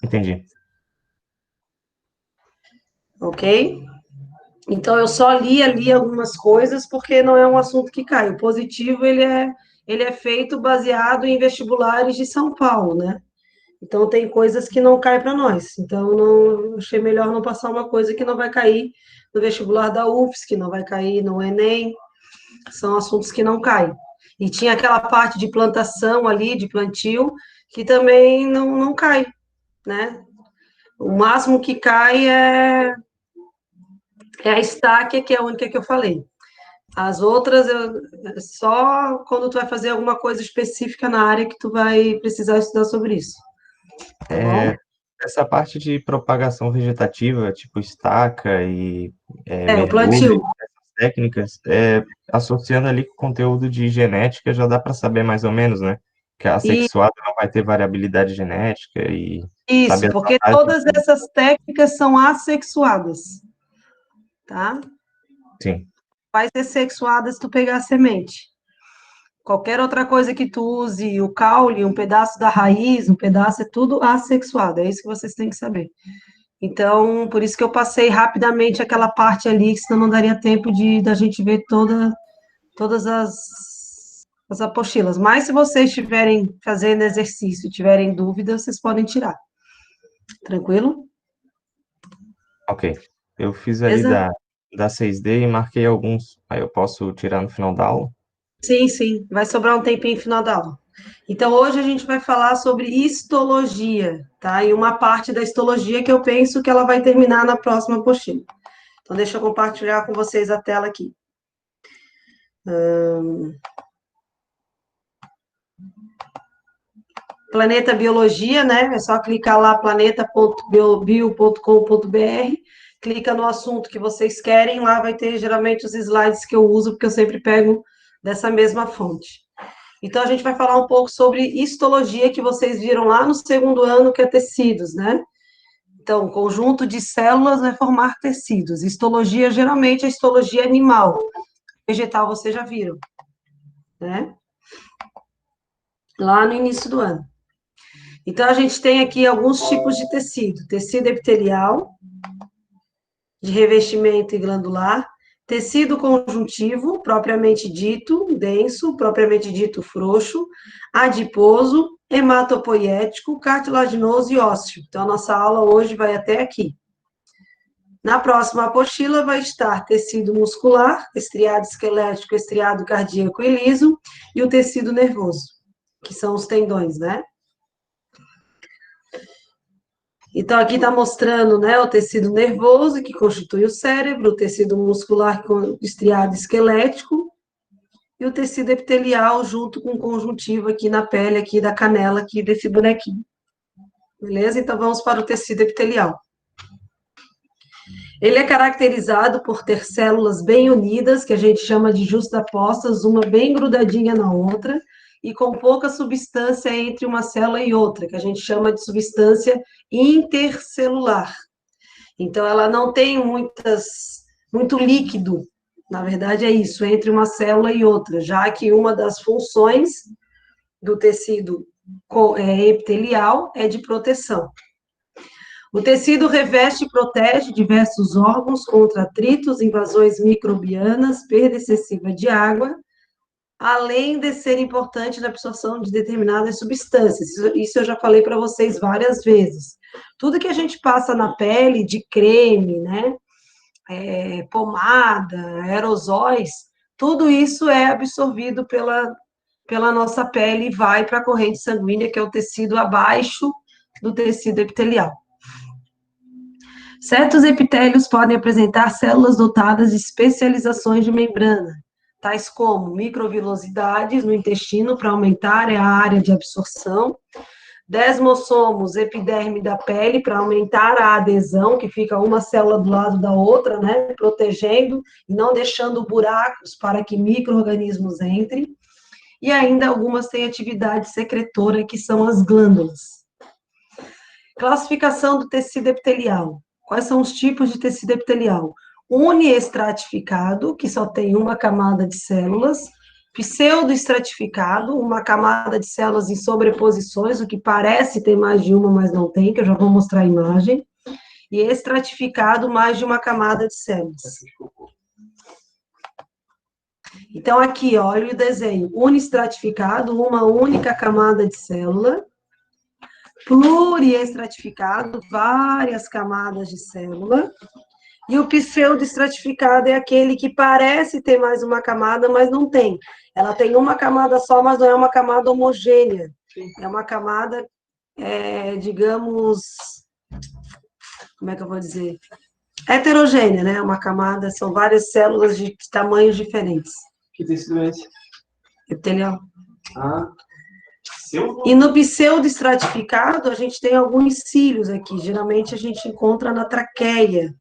Entendi. ok? Então, eu só li ali algumas coisas porque não é um assunto que cai. O positivo, ele é feito baseado em vestibulares de São Paulo, né? Então, tem coisas que não caem para nós. Então, não, achei melhor não passar uma coisa que não vai cair no vestibular da UFSC, que não vai cair no Enem. São assuntos que não caem. E tinha aquela parte de plantação ali, de plantio, que também não cai, né? O máximo que cai é a estáquia, que é a única que eu falei. As outras, só quando tu vai fazer alguma coisa específica na área que tu vai precisar estudar sobre isso, tá bom? É, essa parte de propagação vegetativa, tipo estaca e O mergulho, plantio. essas técnicas, associando ali com o conteúdo de genética, já dá para saber mais ou menos, né? Que a E assexuada não vai ter variabilidade genética e isso, sabe as porque vantagens. todas essas técnicas são assexuadas, tá? Sim, Vai ser sexuada se tu pegar a semente. Qualquer outra coisa que tu use, o caule, um pedaço da raiz, um pedaço, é tudo assexuado. É isso que vocês têm que saber. Então, por isso que eu passei rapidamente aquela parte ali, que senão não daria tempo de da gente ver todas as apostilas. Mas se vocês estiverem fazendo exercício e tiverem dúvidas, vocês podem tirar. Tranquilo? ok. Eu fiz ali Beleza? da 6D e marquei alguns. Aí eu posso tirar no final da aula? Sim, sim. Vai sobrar um tempinho no final da aula. Então, hoje a gente vai falar sobre histologia, tá? E uma parte da histologia que eu penso que ela vai terminar na próxima apostila. Então, deixa eu compartilhar com vocês a tela aqui. Planeta Biologia, né? É só clicar lá planeta.bio.com.br, clica no assunto que vocês querem, lá vai ter geralmente os slides que eu uso, porque eu sempre pego dessa mesma fonte. Então, a gente vai falar um pouco sobre histologia, que vocês viram lá no segundo ano, que é tecidos, né? Então, conjunto de células vai formar tecidos. Histologia, geralmente, é histologia animal. Vegetal, vocês já viram, né? Lá no início do ano. Então, a gente tem aqui alguns tipos de tecido: tecido epitelial, de revestimento e glandular, tecido conjuntivo, propriamente dito, denso, propriamente dito, frouxo, adiposo, hematopoiético, cartilaginoso e ósseo. Então, a nossa aula hoje vai até aqui. Na próxima apostila vai estar tecido muscular, estriado esquelético, estriado cardíaco e liso, e o tecido nervoso, que são os tendões, né? Então, aqui está mostrando, né, o tecido nervoso, que constitui o cérebro, o tecido muscular, estriado esquelético, e o tecido epitelial, junto com o conjuntivo aqui na pele, aqui da canela, aqui desse bonequinho. Beleza? Então, vamos para o tecido epitelial. Ele é caracterizado por ter células bem unidas, que a gente chama de justapostas, uma bem grudadinha na outra, e com pouca substância entre uma célula e outra, que a gente chama de substância intercelular. Então, ela não tem muito líquido, na verdade é isso, entre uma célula e outra, já que uma das funções do tecido epitelial é de proteção. O tecido reveste e protege diversos órgãos contra atritos, invasões microbianas, perda excessiva de água, além de ser importante na absorção de determinadas substâncias. Isso eu já falei para vocês várias vezes. Tudo que a gente passa na pele de creme, né, pomada, aerosóis, tudo isso é absorvido pela nossa pele e vai para a corrente sanguínea, que é o tecido abaixo do tecido epitelial. Certos epitélios podem apresentar células dotadas de especializações de membrana, tais como microvilosidades no intestino para aumentar a área de absorção, desmossomos, epiderme da pele para aumentar a adesão, que fica uma célula do lado da outra, né, protegendo e não deixando buracos para que micro-organismos entrem, e ainda algumas têm atividade secretora, que são as glândulas. Classificação do tecido epitelial. Quais são os tipos de tecido epitelial? Uniestratificado, que só tem uma camada de células, Pseudoestratificado, uma camada de células em sobreposições, o que parece ter mais de uma, mas não tem, que eu já vou mostrar a imagem. E estratificado, mais de uma camada de células. Então, aqui, ó, olha o desenho. Uniestratificado, uma única camada de célula. Pluriestratificado, várias camadas de célula. E o pseudoestratificado é aquele que parece ter mais uma camada, mas não tem. Ela tem uma camada só, mas não é uma camada homogênea. É uma camada, digamos, como é que eu vou dizer? Heterogênea, né? Uma camada, são várias células de tamanhos diferentes. Que tecido é esse? Entendeu? Ah, e no pseudoestratificado, a gente tem alguns cílios aqui. Geralmente a gente encontra na traqueia,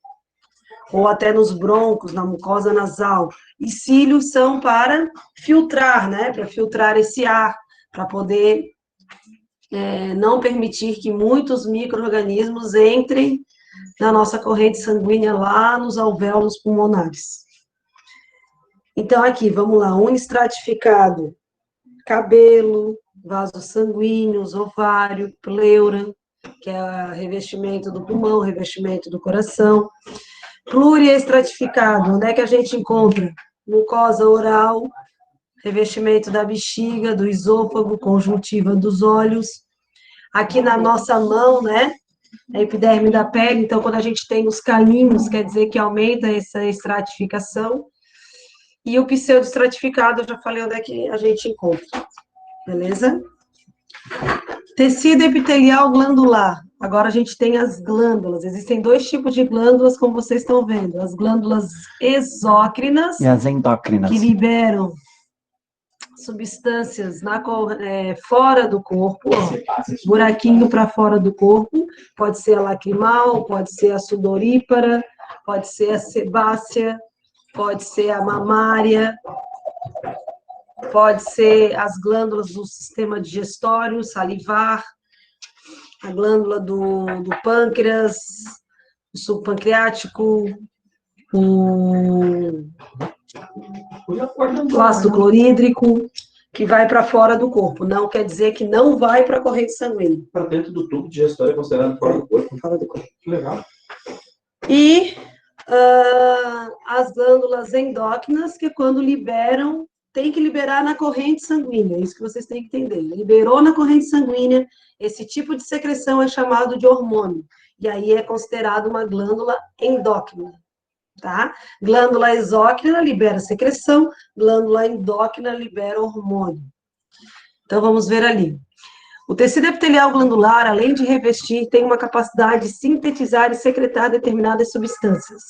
ou até nos broncos, na mucosa nasal. E cílios são para filtrar, né? Para filtrar esse ar, para poder não permitir que muitos micro-organismos entrem na nossa corrente sanguínea lá nos alvéolos pulmonares. Então, aqui, vamos lá, uniestratificado, cabelo, vasos sanguíneos, ovário, pleura, que é o revestimento do pulmão, revestimento do coração. Pluriestratificado, onde é que a gente encontra? Mucosa oral, revestimento da bexiga, do esôfago, conjuntiva dos olhos. Aqui na nossa mão, né? A epiderme da pele, então quando a gente tem os caninhos, quer dizer que aumenta essa estratificação. E o pseudoestratificado, eu já falei onde é que a gente encontra. Beleza? Tecido epitelial glandular. Agora a gente tem as glândulas. Existem dois tipos de glândulas, como vocês estão vendo. As glândulas exócrinas. E as endócrinas. Que liberam substâncias fora do corpo, ó, buraquinho para fora do corpo. Pode ser a lacrimal, pode ser a sudorípara, pode ser a sebácea, pode ser a mamária, pode ser as glândulas do sistema digestório, salivar, a glândula do pâncreas, o subpancreático, o ácido clorídrico, que vai para fora do corpo. Não quer dizer que não vai para a corrente sanguínea. Para dentro do tubo digestório é considerado fora do corpo. Fora do corpo. Que legal. E as glândulas endócrinas, que quando liberam, tem que liberar na corrente sanguínea, é isso que vocês têm que entender. Liberou na corrente sanguínea, esse tipo de secreção é chamado de hormônio, e aí é considerado uma glândula endócrina, tá? Glândula exócrina libera secreção, glândula endócrina libera hormônio. Então, vamos ver ali. O tecido epitelial glandular, além de revestir, tem uma capacidade de sintetizar e secretar determinadas substâncias.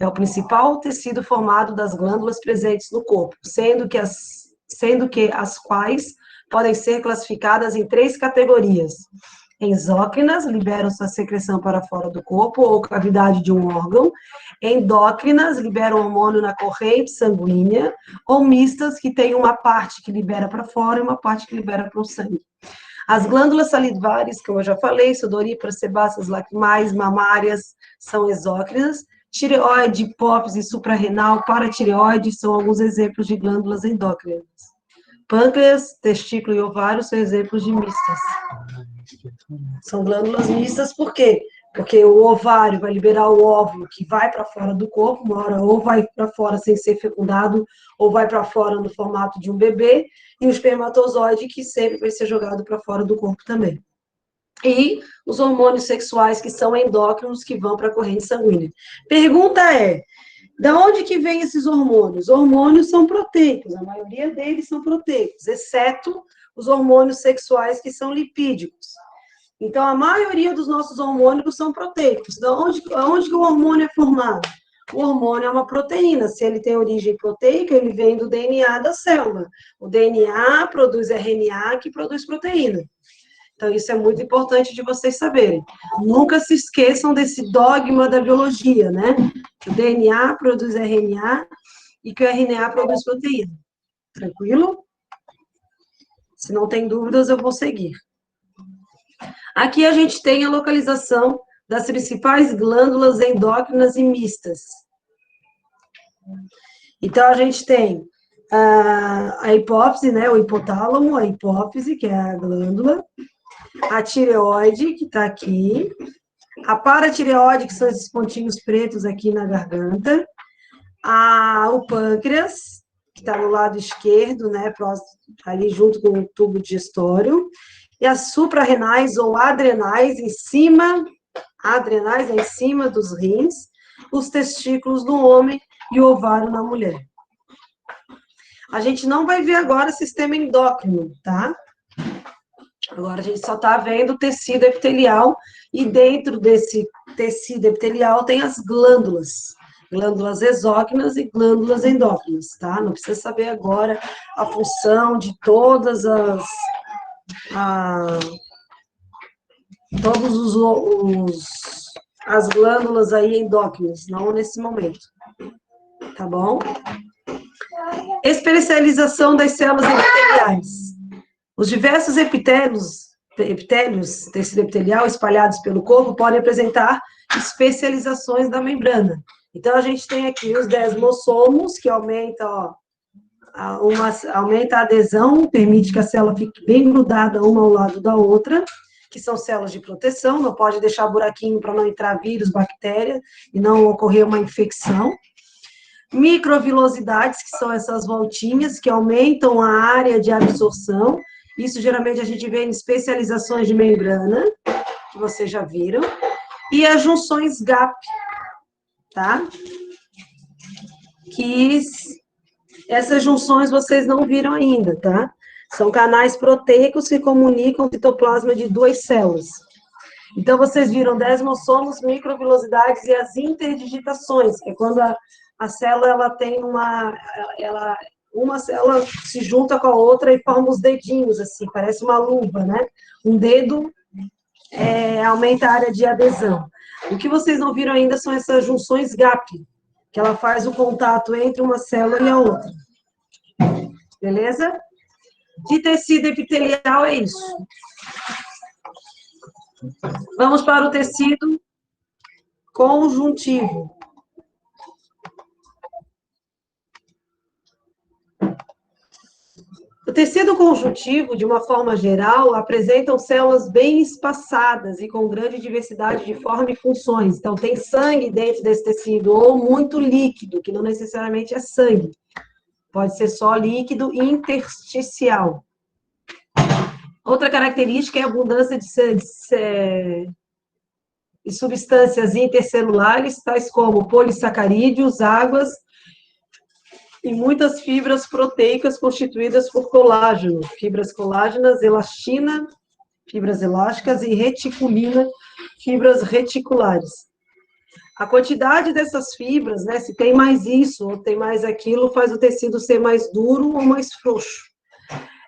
É o principal tecido formado das glândulas presentes no corpo, sendo que as quais podem ser classificadas em 3 categorias. Exócrinas, liberam sua secreção para fora do corpo ou cavidade de um órgão. Endócrinas, liberam hormônio na corrente sanguínea. Ou mistas, que tem uma parte que libera para fora e uma parte que libera para o sangue. As glândulas salivares, como eu já falei, sudoríparas, sebáceas, lacrimais, mamárias, são exócrinas. Tireoide, hipófise, suprarrenal, paratireoide são alguns exemplos de glândulas endócrinas. Pâncreas, testículo e ovário são exemplos de mistas. São glândulas mistas por quê? Porque o ovário vai liberar o óvulo que vai para fora do corpo, uma hora ou vai para fora sem ser fecundado, ou vai para fora no formato de um bebê, e o espermatozoide que sempre vai ser jogado para fora do corpo também. E os hormônios sexuais que são endócrinos que vão para a corrente sanguínea. Pergunta é, de onde que vem esses hormônios? Hormônios são proteicos, a maioria deles são proteicos, exceto os hormônios sexuais que são lipídicos. Então, a maioria dos nossos hormônios são proteicos. Então, onde que o hormônio é formado? O hormônio é uma proteína. Se ele tem origem proteica, ele vem do DNA da célula. O DNA produz RNA, que produz proteína. Então, isso é muito importante de vocês saberem. Nunca se esqueçam desse dogma da biologia, né? Que o DNA produz RNA e que o RNA produz proteína. Tranquilo? Se não tem dúvidas, eu vou seguir. Aqui a gente tem a localização das principais glândulas endócrinas e mistas. Então, a gente tem a hipófise, né, o hipotálamo, a hipófise, que é a glândula, a tireoide, que está aqui, a paratireoide, que são esses pontinhos pretos aqui na garganta, o pâncreas, que está no lado esquerdo, né, ali junto com o tubo digestório, e as suprarrenais ou adrenais em cima dos rins, os testículos do homem e o ovário na mulher. A gente não vai ver agora sistema endócrino, tá? Agora a gente só está vendo o tecido epitelial, e dentro desse tecido epitelial tem as glândulas exócrinas e glândulas endócrinas, tá? Não precisa saber agora a função de todas as glândulas aí endócrinas, não nesse momento, tá bom? Especialização das células epiteliais. Os diversos epitélios, tecido epitelial, espalhados pelo corpo, podem apresentar especializações da membrana. Então, a gente tem aqui os desmossomos, que aumenta a adesão, permite que a célula fique bem grudada uma ao lado da outra, que são células de proteção, não pode deixar buraquinho para não entrar vírus, bactéria, e não ocorrer uma infecção. Microvilosidades, que são essas voltinhas, que aumentam a área de absorção. Isso, geralmente, a gente vê em especializações de membrana, que vocês já viram. E as junções GAP, tá? Que essas junções vocês não viram ainda, tá? São canais proteicos que comunicam o citoplasma de duas células. Então, vocês viram desmossomos, microvilosidades e as interdigitações, que é quando a célula ela tem uma célula se junta com a outra e forma os dedinhos, assim, parece uma luva, né? Um dedo aumenta a área de adesão. O que vocês não viram ainda são essas junções GAP, que ela faz o contato entre uma célula e a outra. Beleza? De tecido epitelial é isso. Vamos para o tecido conjuntivo. O tecido conjuntivo, de uma forma geral, apresentam células bem espaçadas e com grande diversidade de forma e funções. Então, tem sangue dentro desse tecido, ou muito líquido, que não necessariamente é sangue. Pode ser só líquido intersticial. Outra característica é a abundância de substâncias intercelulares, tais como polissacarídeos, águas, e muitas fibras proteicas constituídas por colágeno, fibras colágenas, elastina, fibras elásticas, e reticulina, fibras reticulares. A quantidade dessas fibras, né, se tem mais isso ou tem mais aquilo, faz o tecido ser mais duro ou mais frouxo.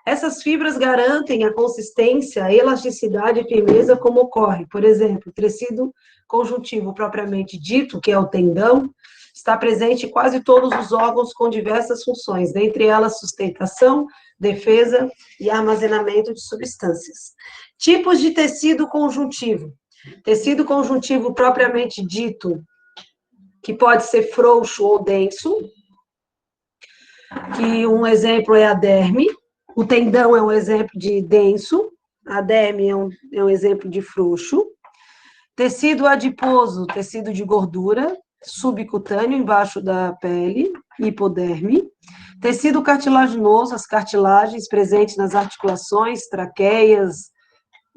Essas fibras garantem a consistência, a elasticidade e firmeza como ocorre. Por exemplo, o tecido conjuntivo propriamente dito, que é o tendão, está presente em quase todos os órgãos com diversas funções, dentre elas sustentação, defesa e armazenamento de substâncias. Tipos de tecido conjuntivo. Tecido conjuntivo propriamente dito, que pode ser frouxo ou denso, que um exemplo é a derme. O tendão é um exemplo de denso, a derme é um exemplo de frouxo. Tecido adiposo, tecido de gordura, subcutâneo, embaixo da pele, hipoderme. Tecido cartilaginoso, as cartilagens presentes nas articulações, traqueias,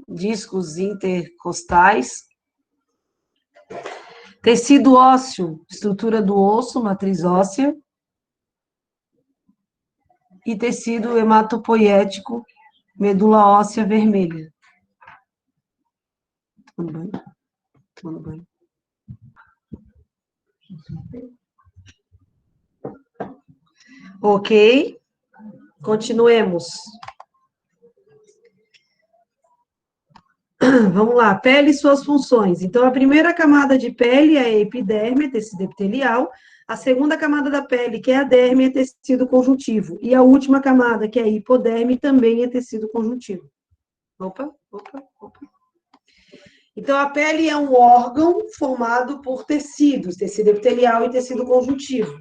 discos intercostais. Tecido ósseo, estrutura do osso, matriz óssea. E tecido hematopoiético, medula óssea vermelha. Tomando banho? Tomando banho. Ok, continuemos. Vamos lá, pele e suas funções. Então, a primeira camada de pele é a epiderme, tecido epitelial. A segunda camada da pele, que é a derme, é tecido conjuntivo. E a última camada, que é a hipoderme, também é tecido conjuntivo. Opa. Então, a pele é um órgão formado por tecidos, tecido epitelial e tecido conjuntivo.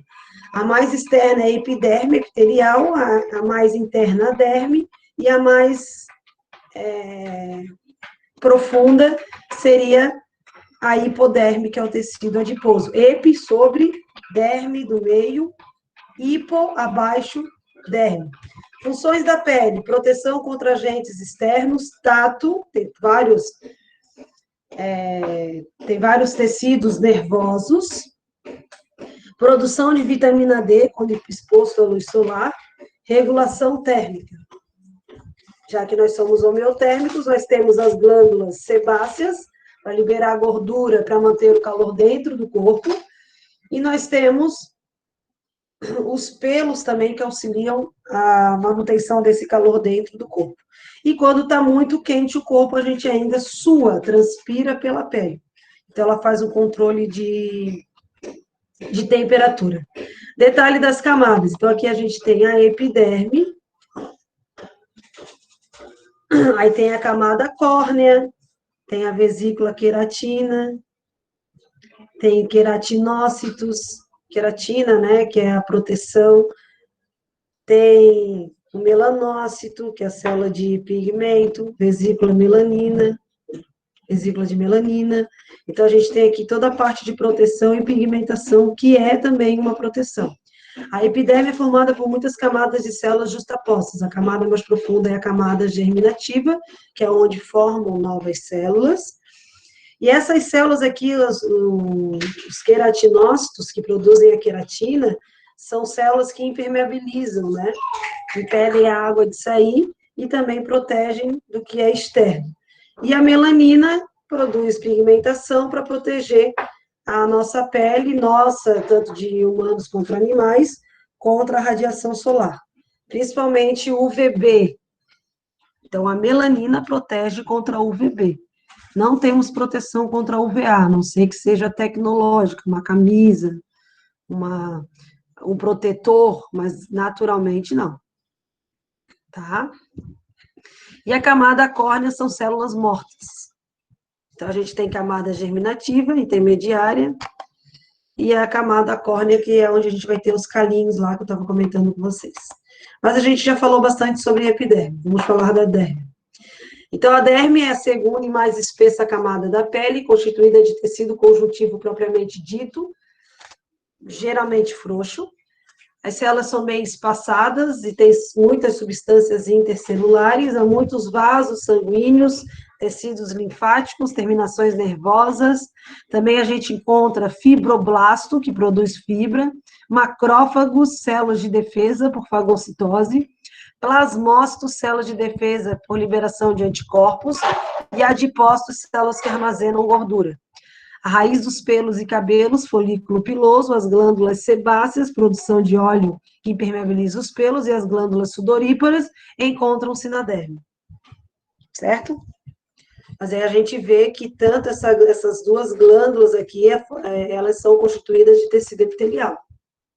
A mais externa é a epiderme epitelial, a mais interna a derme, e a mais profunda seria a hipoderme, que é o tecido adiposo. Epi sobre derme do meio, hipo abaixo derme. Funções da pele: proteção contra agentes externos, tato, tem vários tecidos nervosos, produção de vitamina D quando exposto à luz solar, regulação térmica. Já que nós somos homeotérmicos, nós temos as glândulas sebáceas, para liberar a gordura, para manter o calor dentro do corpo, e nós temos os pelos também, que auxiliam a manutenção desse calor dentro do corpo. E quando está muito quente o corpo, a gente ainda sua, transpira pela pele. Então, ela faz um controle de temperatura. Detalhe das camadas. Então, aqui a gente tem a epiderme, aí tem a camada córnea, tem a vesícula queratina, tem queratinócitos, queratina, né, que é a proteção, tem o melanócito, que é a célula de pigmento, vesícula melanina, vesícula de melanina. Então, a gente tem aqui toda a parte de proteção e pigmentação, que é também uma proteção. A epiderme é formada por muitas camadas de células justapostas. A camada mais profunda é a camada germinativa, que é onde formam novas células. E essas células aqui, os queratinócitos, que produzem a queratina, são células que impermeabilizam, né? Impedem a água de sair e também protegem do que é externo. E a melanina produz pigmentação para proteger a nossa pele, tanto de humanos contra animais, contra a radiação solar, principalmente o UVB. Então, a melanina protege contra a UVB. Não temos proteção contra a UVA, a não ser que seja tecnológica, uma camisa, um protetor, mas naturalmente não. Tá? E a camada córnea são células mortas. Então, a gente tem camada germinativa, intermediária, e a camada córnea, que é onde a gente vai ter os calinhos lá, que eu estava comentando com vocês. Mas a gente já falou bastante sobre a epiderme, vamos falar da derme. Então, a derme é a segunda e mais espessa camada da pele, constituída de tecido conjuntivo propriamente dito, geralmente frouxo. As células são bem espaçadas e tem muitas substâncias intercelulares, há muitos vasos sanguíneos, tecidos linfáticos, terminações nervosas. Também a gente encontra fibroblasto, que produz fibra, macrófagos, células de defesa por fagocitose, plasmócitos, células de defesa por liberação de anticorpos, e adipócitos, células que armazenam gordura. A raiz dos pelos e cabelos, folículo piloso, as glândulas sebáceas, produção de óleo que impermeabiliza os pelos, e as glândulas sudoríparas encontram-se na derme. Certo? Mas aí a gente vê que tanto essas duas glândulas aqui, elas são constituídas de tecido epitelial.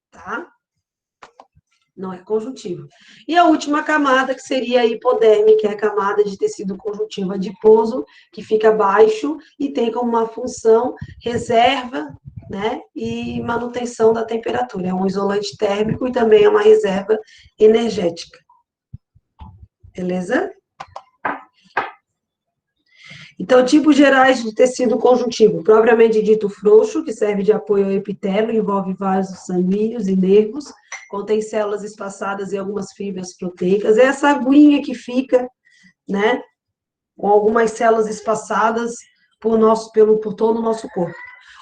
Tá? Não é conjuntivo. E a última camada, que seria a hipoderme, que é a camada de tecido conjuntivo adiposo, que fica abaixo e tem como uma função reserva, né, e manutenção da temperatura. É um isolante térmico e também é uma reserva energética. Beleza? Então, tipos gerais de tecido conjuntivo, propriamente dito frouxo, que serve de apoio ao epitélio, envolve vasos sanguíneos e nervos, contém células espaçadas e algumas fibras proteicas. É essa aguinha que fica, né, com algumas células espaçadas por todo o nosso corpo.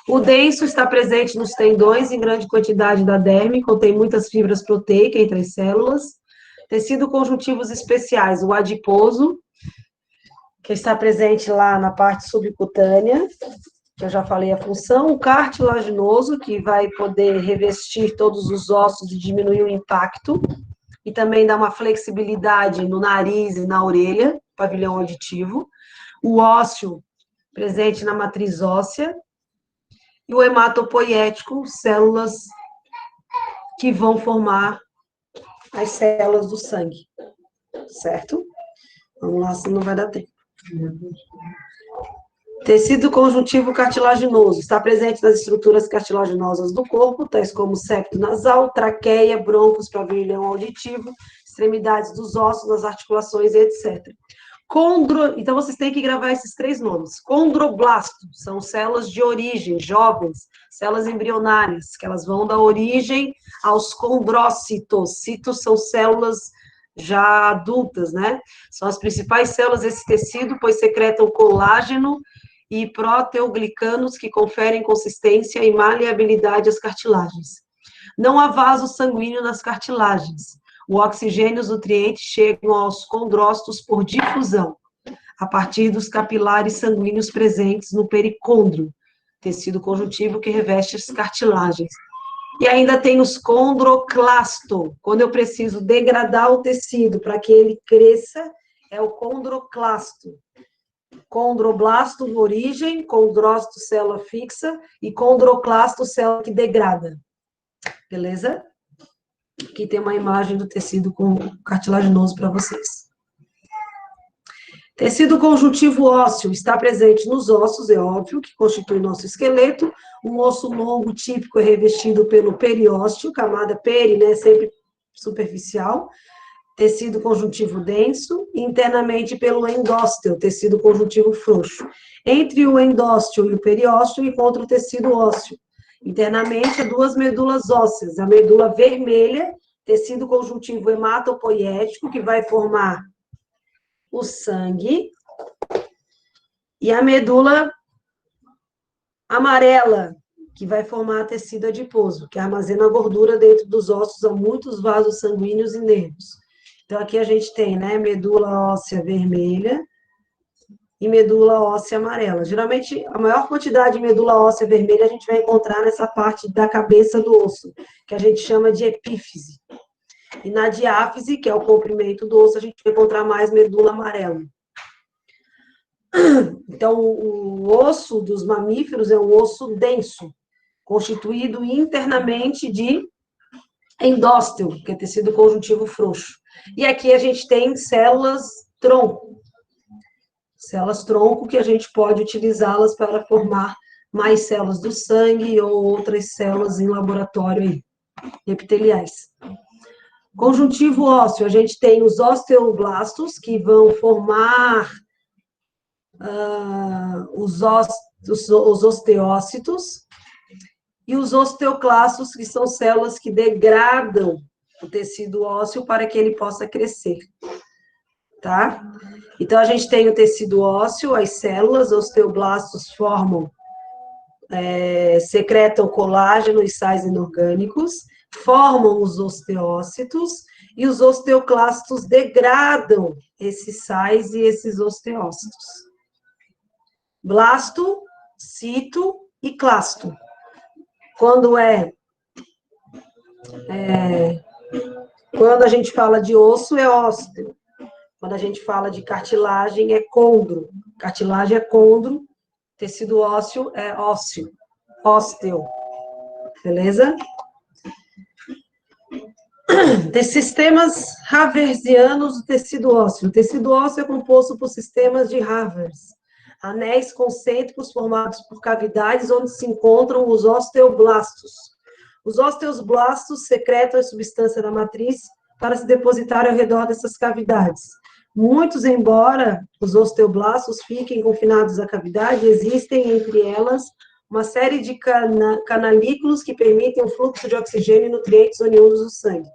O denso está presente nos tendões em grande quantidade da derme, contém muitas fibras proteicas entre as células. Tecido conjuntivos especiais, o adiposo, que está presente lá na parte subcutânea, que eu já falei a função, o cartilaginoso, que vai poder revestir todos os ossos e diminuir o impacto, e também dá uma flexibilidade no nariz e na orelha, pavilhão auditivo, o ósseo, presente na matriz óssea, e o hematopoiético, células que vão formar as células do sangue, certo? Vamos lá, senão não vai dar tempo. Tecido conjuntivo cartilaginoso. Está presente nas estruturas cartilaginosas do corpo, tais como septo nasal, traqueia, brônquios, pavilhão auditivo, extremidades dos ossos, nas articulações, etc. Então, vocês têm que gravar esses 3 nomes. Condroblasto, são células de origem, jovens, células embrionárias, que elas vão dar origem aos condrócitos. Citos são células já adultas, né? São as principais células desse tecido, pois secretam colágeno e proteoglicanos que conferem consistência e maleabilidade às cartilagens. Não há vaso sanguíneo nas cartilagens. O oxigênio e os nutrientes chegam aos condrócitos por difusão, a partir dos capilares sanguíneos presentes no pericôndrio, tecido conjuntivo que reveste as cartilagens. E ainda tem os condroclasto. Quando eu preciso degradar o tecido para que ele cresça, é o condroclasto. Condroblasto, origem, condrócito, célula fixa, e condroclasto, célula que degrada. Beleza? Aqui tem uma imagem do tecido cartilaginoso para vocês. Tecido conjuntivo ósseo está presente nos ossos, é óbvio, que constitui nosso esqueleto. Um osso longo típico é revestido pelo periósteo, camada peri, né, sempre superficial. Tecido conjuntivo denso, internamente pelo endósteo, tecido conjuntivo frouxo. Entre o endósteo e o periósteo encontra o tecido ósseo. Internamente, há 2 medulas ósseas, a medula vermelha, tecido conjuntivo hematopoiético, que vai formar o sangue, e a medula amarela, que vai formar tecido adiposo, que armazena a gordura dentro dos ossos, há muitos vasos sanguíneos e nervos. Então, aqui a gente tem, né, medula óssea vermelha e medula óssea amarela. Geralmente, a maior quantidade de medula óssea vermelha a gente vai encontrar nessa parte da cabeça do osso, que a gente chama de epífise. E na diáfise, que é o comprimento do osso, a gente vai encontrar mais medula amarela. Então, o osso dos mamíferos é um osso denso, constituído internamente de endósteo, que é tecido conjuntivo frouxo. E aqui a gente tem células tronco. Células tronco que a gente pode utilizá-las para formar mais células do sangue ou outras células em laboratório aí, epiteliais. Conjuntivo ósseo, a gente tem os osteoblastos, que vão formar os osteócitos, e os osteoclastos, que são células que degradam o tecido ósseo para que ele possa crescer, tá? Então, a gente tem o tecido ósseo, as células, osteoblastos formam, secretam colágeno e sais inorgânicos, formam os osteócitos, e os osteoclastos degradam esses sais e esses osteócitos. Blasto, cito e clasto. Quando quando a gente fala de osso, é ósteo. Quando a gente fala de cartilagem, é condro. Cartilagem é condro, tecido ósseo é ósseo, ósteo. Beleza? Tem sistemas haversianos do tecido ósseo. O tecido ósseo é composto por sistemas de Havers, anéis concêntricos formados por cavidades onde se encontram os osteoblastos. Os osteoblastos secretam a substância da matriz para se depositar ao redor dessas cavidades. Muitos, embora os osteoblastos fiquem confinados à cavidade, existem entre elas uma série de canalículos que permitem o fluxo de oxigênio e nutrientes oriundos do sangue.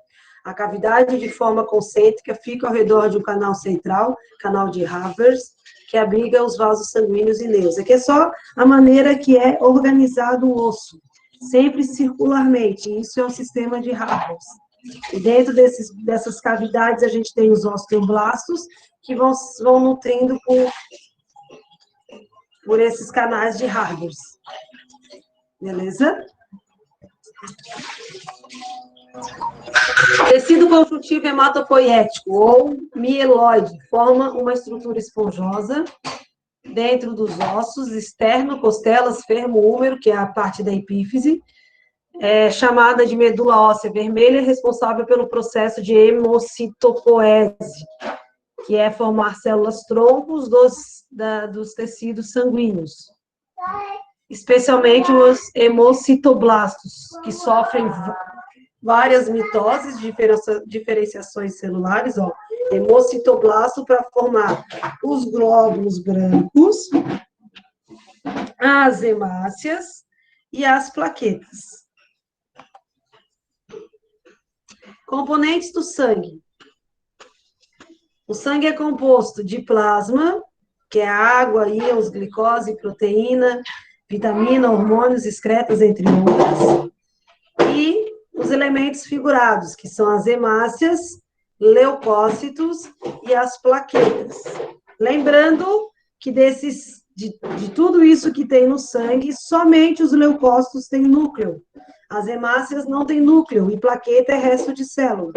A cavidade, de forma concêntrica, fica ao redor de um canal central, canal de Havers, que abriga os vasos sanguíneos e nervos. Aqui é só a maneira que é organizado o osso, sempre circularmente. Isso é o sistema de Havers. E dentro dessas cavidades, a gente tem os osteoblastos, que vão nutrindo por esses canais de Havers. Beleza? Tecido conjuntivo hematopoiético, ou mieloide, forma uma estrutura esponjosa dentro dos ossos, externo, costelas, fermo, úmero, que é a parte da epífise, chamada de medula óssea vermelha, responsável pelo processo de hemocitopoese. que é formar células troncos dos tecidos sanguíneos, especialmente os hemocitoblastos, que sofrem várias mitoses, diferenciações celulares, ó, hemocitoblasto para formar os glóbulos brancos, as hemácias e as plaquetas. Componentes do sangue. O sangue é composto de plasma, que é água, íons, glicose, proteína, vitamina, hormônios, excretas, entre outras, e os elementos figurados, que são as hemácias, leucócitos e as plaquetas. Lembrando que de tudo isso que tem no sangue, somente os leucócitos têm núcleo. As hemácias não têm núcleo, e plaqueta é resto de célula.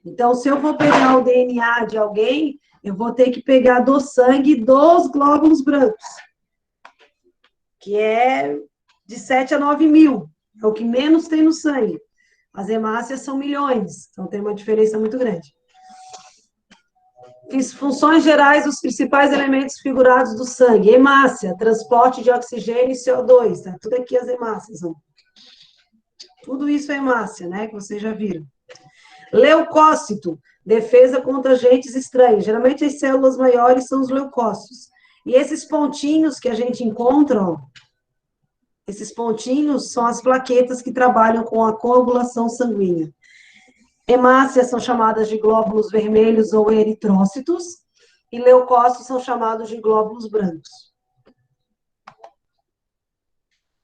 Então, se eu vou pegar o DNA de alguém, eu vou ter que pegar do sangue dos glóbulos brancos, que é de 7 a 9 mil, é o que menos tem no sangue. As hemácias são milhões, então tem uma diferença muito grande. Funções gerais dos principais elementos figurados do sangue. Hemácia, transporte de oxigênio e CO2, tá? Tudo aqui as hemácias. Ó. Tudo isso é hemácia, né? Que vocês já viram. Leucócito, defesa contra agentes estranhos. Geralmente as células maiores são os leucócitos. E esses pontinhos que a gente encontra, ó, esses pontinhos são as plaquetas que trabalham com a coagulação sanguínea. Hemácias são chamadas de glóbulos vermelhos ou eritrócitos, e leucócitos são chamados de glóbulos brancos.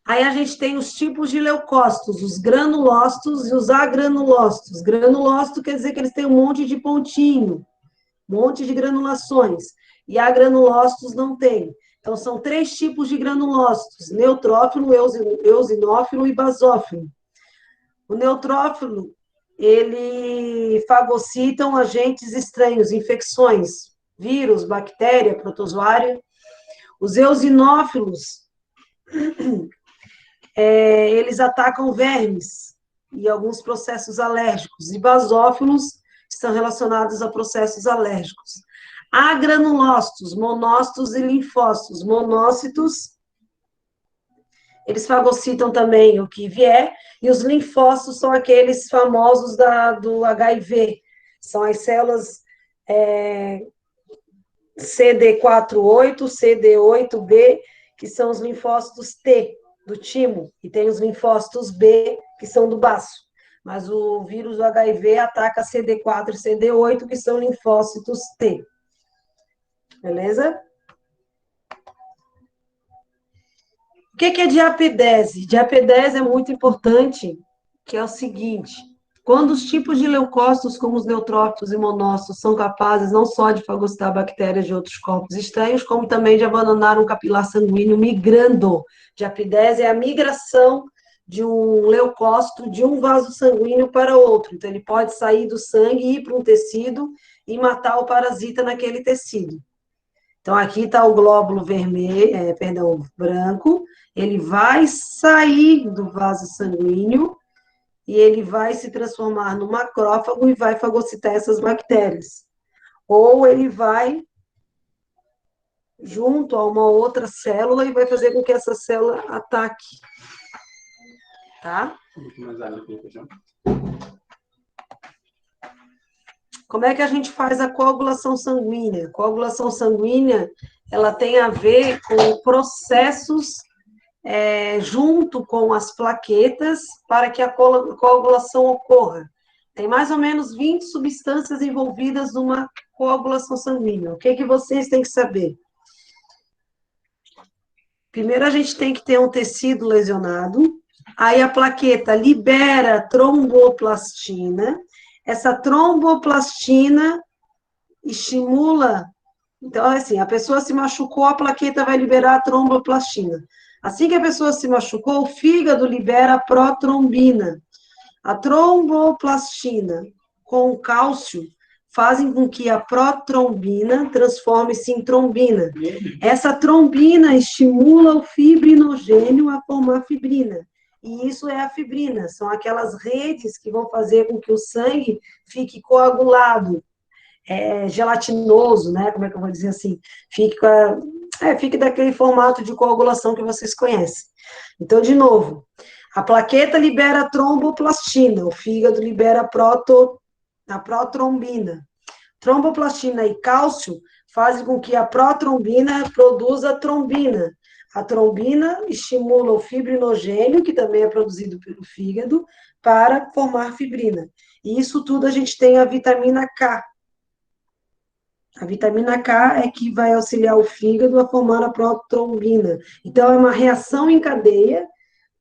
Aí a gente tem os tipos de leucócitos, os granulócitos e os agranulócitos. Granulócito quer dizer que eles têm um monte de pontinho, um monte de granulações, e agranulócitos não tem. Então, são 3 tipos de granulócitos: neutrófilo, eosinófilo e basófilo. O neutrófilo, ele fagocita agentes estranhos, infecções, vírus, bactéria, protozoário. Os eosinófilos, eles atacam vermes e alguns processos alérgicos. E basófilos estão relacionados a processos alérgicos. Agranulócitos, monócitos e linfócitos. Monócitos, eles fagocitam também o que vier, e os linfócitos são aqueles famosos do HIV. São as células CD4-8, CD8B, que são os linfócitos T, do timo, e tem os linfócitos B, que são do baço. Mas o vírus do HIV ataca CD4 e CD8, que são linfócitos T. Beleza? O que é diapedese? Diapedese é muito importante, que é o seguinte: quando os tipos de leucócitos, como os neutrófilos e monócitos, são capazes não só de fagocitar bactérias de outros corpos estranhos, como também de abandonar um capilar sanguíneo migrando. Diapedese é a migração de um leucócito de um vaso sanguíneo para outro. Então, ele pode sair do sangue e ir para um tecido e matar o parasita naquele tecido. Então, aqui está o glóbulo branco, ele vai sair do vaso sanguíneo e ele vai se transformar no macrófago e vai fagocitar essas bactérias. Ou ele vai junto a uma outra célula e vai fazer com que essa célula ataque. Tá? Como é que a gente faz a coagulação sanguínea? A coagulação sanguínea, ela tem a ver com processos junto com as plaquetas para que a coagulação ocorra. Tem mais ou menos 20 substâncias envolvidas numa coagulação sanguínea. O que vocês têm que saber? Primeiro, a gente tem que ter um tecido lesionado, aí a plaqueta libera tromboplastina, essa tromboplastina estimula. Então, assim, a pessoa se machucou, a plaqueta vai liberar a tromboplastina. Assim que a pessoa se machucou, o fígado libera a protrombina. A tromboplastina com o cálcio fazem com que a protrombina transforme-se em trombina. Essa trombina estimula o fibrinogênio a formar fibrina. E isso é a fibrina, são aquelas redes que vão fazer com que o sangue fique coagulado. gelatinoso, né? Como é que eu vou dizer assim? Fica daquele formato de coagulação que vocês conhecem. Então, de novo, a plaqueta libera tromboplastina, o fígado libera a protrombina. Tromboplastina e cálcio fazem com que a protrombina produza trombina. A trombina estimula o fibrinogênio, que também é produzido pelo fígado, para formar fibrina. E isso tudo a gente tem a vitamina K. A vitamina K é que vai auxiliar o fígado a formar a protrombina. Então, é uma reação em cadeia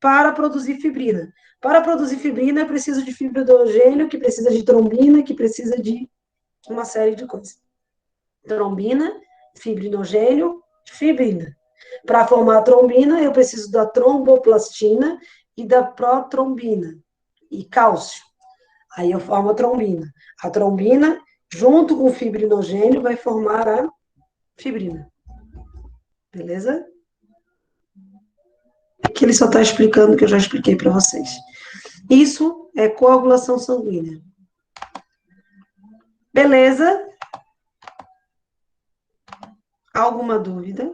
para produzir fibrina. Para produzir fibrina, é preciso de fibrinogênio, que precisa de trombina, que precisa de uma série de coisas. Trombina, fibrinogênio, fibrina. Para formar a trombina, eu preciso da tromboplastina e da protrombina e cálcio. Aí eu formo a trombina. A trombina, junto com o fibrinogênio, vai formar a fibrina. Beleza? Aqui ele só está explicando o que eu já expliquei para vocês. Isso é coagulação sanguínea. Beleza? Alguma dúvida?